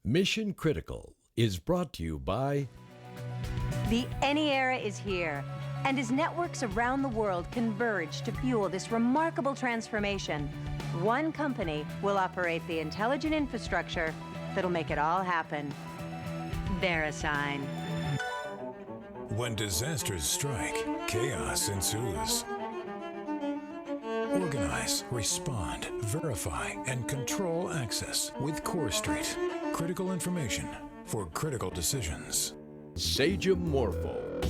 Mission Critical is brought to you by... The Any era is here, and as networks around the world converge to fuel this remarkable transformation, one company will operate the intelligent infrastructure that'll make it all happen. VeriSign. When disasters strike, chaos ensues. Organize, respond, verify, and control access with CoreStreet. Critical information for critical decisions. Morpho.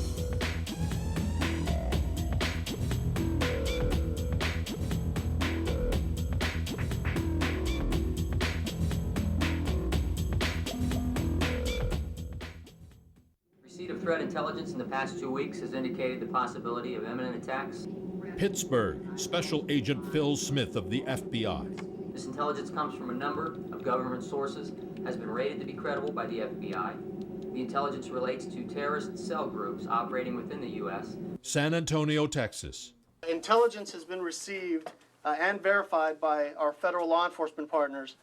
Receipt of threat intelligence in the past 2 weeks has indicated the possibility of imminent attacks. Pittsburgh, Special Agent Phil Smith of the FBI. This intelligence comes from a number of government sources, has been rated to be credible by the FBI. The intelligence relates to terrorist cell groups operating within the U.S. San Antonio, Texas. Intelligence has been received and verified by our federal law enforcement partners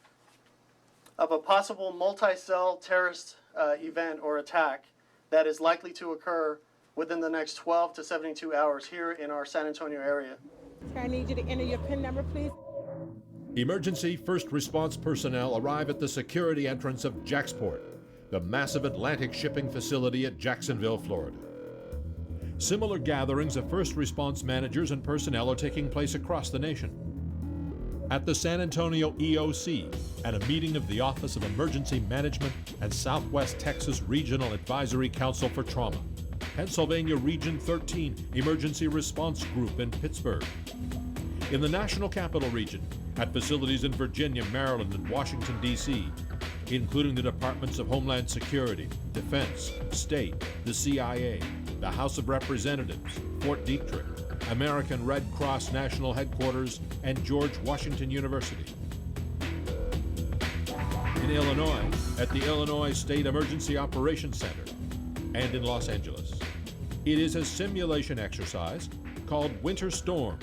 of a possible multi-cell terrorist event or attack that is likely to occur within the next 12 to 72 hours here in our San Antonio area. I need you to enter your PIN number, please. Emergency first response personnel arrive at the security entrance of Jacksport, the massive Atlantic shipping facility at Jacksonville, Florida. Similar gatherings of first response managers and personnel are taking place across the nation. At the San Antonio EOC, at a meeting of the Office of Emergency Management and Southwest Texas Regional Advisory Council for Trauma, Pennsylvania Region 13 Emergency Response Group in Pittsburgh. In the National Capital Region, at facilities in Virginia, Maryland, and Washington, D.C., including the Departments of Homeland Security, Defense, State, the CIA, the House of Representatives, Fort Detrick, American Red Cross National Headquarters, and George Washington University. In Illinois, at the Illinois State Emergency Operations Center, and in Los Angeles. It is a simulation exercise called Winter Storm.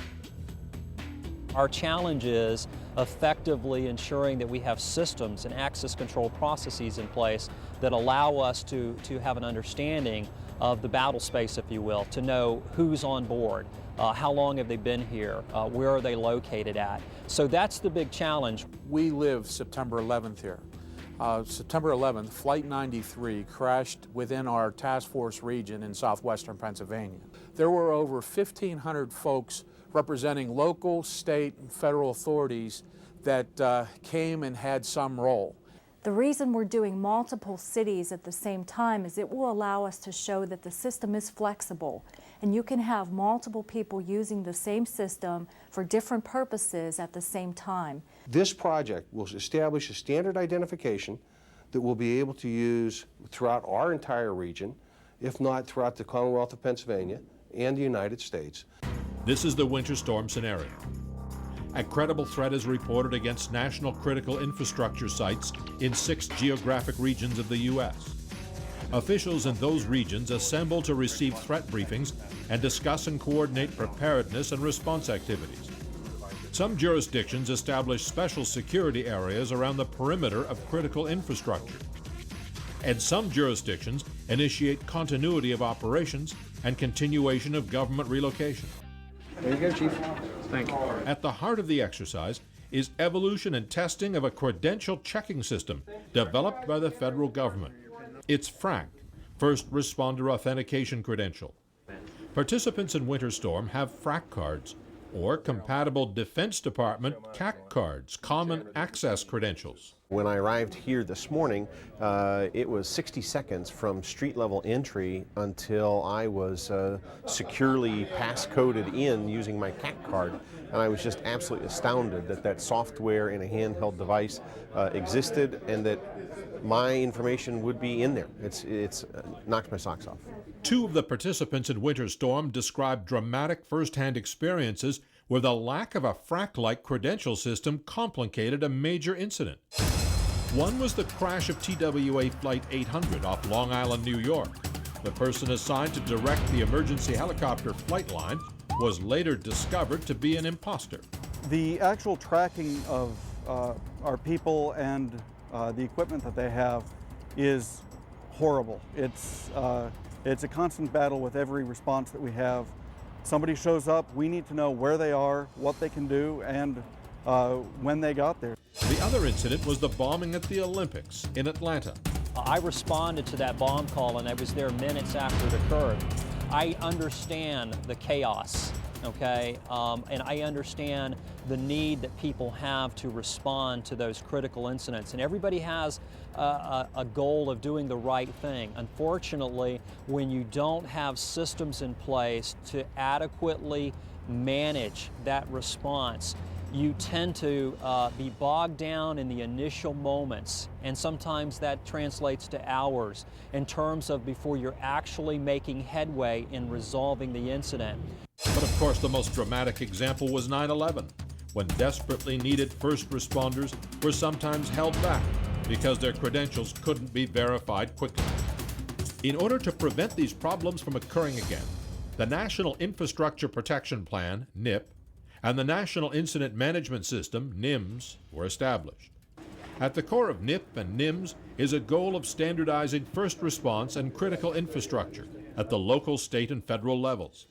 Our challenge is effectively ensuring that we have systems and access control processes in place that allow us to have an understanding of the battle space, if you will, to know who's on board, how long have they been here, where are they located at. So that's the big challenge. We live September 11th here. September 11th, Flight 93 crashed within our task force region in southwestern Pennsylvania. There were over 1,500 folks representing local, state, and federal authorities that came and had some role. The reason we're doing multiple cities at the same time is it will allow us to show that the system is flexible and you can have multiple people using the same system for different purposes at the same time. This project will establish a standard identification that we'll be able to use throughout our entire region, if not throughout the Commonwealth of Pennsylvania and the United States. This is the winter storm scenario. A credible threat is reported against national critical infrastructure sites in 6 geographic regions of the U.S. Officials in those regions assemble to receive threat briefings and discuss and coordinate preparedness and response activities. Some jurisdictions establish special security areas around the perimeter of critical infrastructure. And some jurisdictions initiate continuity of operations and continuation of government relocation. There you go, Chief. Thank you. At the heart of the exercise is evolution and testing of a credential checking system developed by the federal government. It's FRAC, First Responder Authentication Credential. Participants in Winter Storm have FRAC cards, or compatible Defense Department CAC cards, Common Access Credentials. When I arrived here this morning, it was 60 seconds from street level entry until I was securely passcoded in using my CAC card. And I was just absolutely astounded that that software in a handheld device existed and that my information would be in there. It's knocked my socks off. 2 of the participants in Winter Storm described dramatic first-hand experiences where the lack of a FRAC-like credential system complicated a major incident. One was the crash of TWA Flight 800 off Long Island, New York. The person assigned to direct the emergency helicopter flight line was later discovered to be an imposter. The actual tracking of our people and The equipment that they have is horrible. It's a constant battle with every response that we have. Somebody shows up, we need to know where they are, what they can do, and when they got there. The other incident was the bombing at the Olympics in Atlanta. I responded to that bomb call, and I was there minutes after it occurred. I understand the chaos, okay, and I understand the need that people have to respond to those critical incidents, and everybody has a goal of doing the right thing. Unfortunately, when you don't have systems in place to adequately manage that response, you tend to be bogged down in the initial moments, and sometimes that translates to hours in terms of before you're actually making headway in resolving the incident. But of course, the most dramatic example was 9/11, when desperately needed first responders were sometimes held back because their credentials couldn't be verified quickly. In order to prevent these problems from occurring again, the National Infrastructure Protection Plan, NIP, and the National Incident Management System, NIMS, were established. At the core of NIP and NIMS is a goal of standardizing first response and critical infrastructure at the local, state, and federal levels.